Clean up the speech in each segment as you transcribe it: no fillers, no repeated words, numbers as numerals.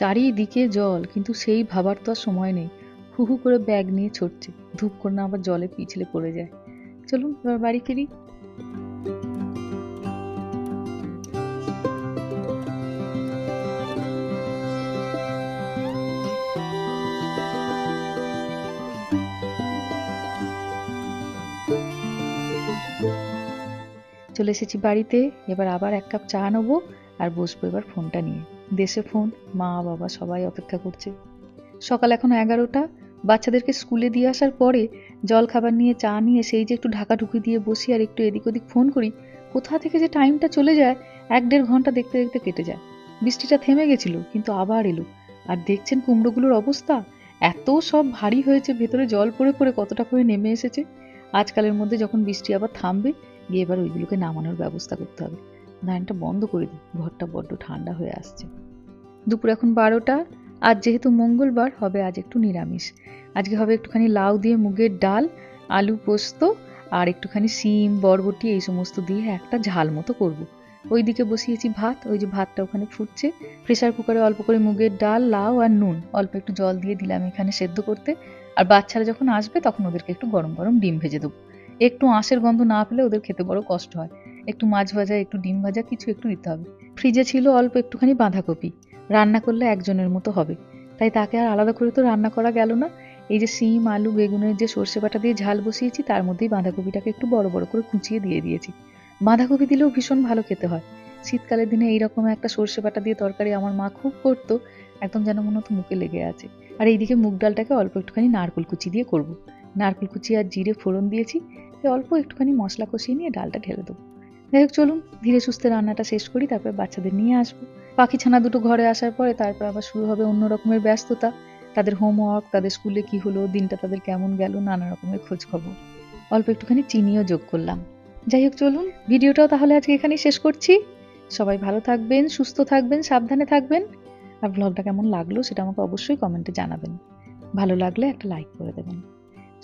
চারিদিকে জল, কিন্তু সেই ভাবার তো আর সময় নেই। হু হু করে ব্যাগ নিয়ে ছুটছে, ধূপ করে না আবার জলে পিছলে পড়ে যায়। চলুন এবার বাড়ি ফিরি। চলে এসেছি বাড়িতে। এবার আবার এক কাপ চা নেবো আর বসবো এবার ফোনটা নিয়ে। দেশে ফোন, মা বাবা সবাই অপেক্ষা করছে। সকাল এখন 11টা। বাচ্চাদেরকে স্কুলে দিয়ে আসার পরে জল খাবার নিয়ে চা নিয়ে সেই যে একটু ঢাকাঢুকি দিয়ে বসি আর একটু এদিক ওদিক ফোন করি, কোথা থেকে যে টাইমটা চলে যায় 1-1.5 ঘন্টা দেখতে দেখতে কেটে যায়। বৃষ্টিটা থেমে গেছিল কিন্তু আবার এলো। আর দেখছেন কুমড়োগুলোর অবস্থা, এত সব ভারী হয়েছে, ভেতরে জল পড়ে পড়ে কতটা করে নেমে এসেছে। আজকালের মধ্যে যখন বৃষ্টি আবার থামবে, গিয়ে এবার ওইগুলোকে নামানোর ব্যবস্থা করতে হবে। লাইনটা বন্ধ করে দিই, ঘরটা বড্ড ঠান্ডা হয়ে আসছে। দুপুর এখন 12টা। আজ যেহেতু মঙ্গলবার, হবে আজ একটু নিরামিষ। আজকে হবে একটুখানি লাউ দিয়ে মুগের ডাল, আলু পোস্ত আর একটুখানি শিম বরবটি এই সমস্ত দিয়ে একটা ঝাল মতো করব। ওইদিকে বসিয়েছি ভাত, ওই যে ভাতটা ওখানে ফুটছে। প্রেসার কুকারে অল্প করে মুগের ডাল, লাউ আর নুন অল্প একটু জল দিয়ে দিলাম এখানে সেদ্ধ করতে। আর বাচ্চারা যখন আসবে তখন ওদেরকে একটু গরম গরম ডিম ভেজে দেবো। একটু আঁশের গন্ধ না পেলে ওদের খেতে বড় কষ্ট হয়। একটু মাছ ভাজা, একটু ডিম ভাজা কিছু একটু দিতে হবে। ফ্রিজে ছিল অল্প একটুখানি বাঁধাকপি, রান্না করলে একজনের মতো হবে, তাই তাকে আর আলাদা করে তো রান্না করা গেল না। এই যে শিম আলু বেগুনের যে সর্ষে বাটা দিয়ে ঝাল বসিয়েছি, তার মধ্যেই বাঁধাকপিটাকে একটু বড় বড় করে কুচিয়ে দিয়ে দিয়েছি। বাঁধাকপি দিলেও ভীষণ ভালো খেতে হয়। শীতকালের দিনে এইরকম একটা সর্ষে বাটা দিয়ে তরকারি আমার মা খুব করতো, একদম যেন মনে হতো মুখে লেগে আছে। আর এইদিকে মুগ ডালটাকে অল্প একটুখানি নারকেল কুচি দিয়ে করব। নারকেল কুচি আর জিরে ফোড়ন দিয়েছি, অল্প একটুখানি মশলা কষিয়ে নিয়ে ডালটা ঢেলে দেবো। যাই হোক, চলুন ধীরে সুস্থে রান্নাটা শেষ করি, তারপর বাচ্চাদের নিয়ে আসবো। পাখি ছানা দুটো ঘরে আসার পরে তারপর আবার শুরু হবে অন্য রকমের ব্যস্ততা। তাদের হোমওয়ার্ক, তাদের স্কুলে কি হলো, দিনটা তাদের কেমন গেল, নানা রকমের খোঁজ খবর। অল্প একটুখানি চিনিও যোগ করলাম। যাই হোক, চলুন ভিডিওটাও তাহলে আজকে এখানেই শেষ করছি। সবাই ভালো থাকবেন, সুস্থ থাকবেন, সাবধানে থাকবেন। আর ব্লগটা কেমন লাগলো সেটা আমাকে অবশ্যই কমেন্টে জানাবেন। ভালো লাগলে একটা লাইক করে দেবেন।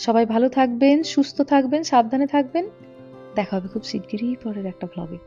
সবাই ভালো থাকবেন, সুস্থ থাকবেন, সাবধানে থাকবেন। দেখা হবে খুব শিগগিরই পরের একটা ব্লগে।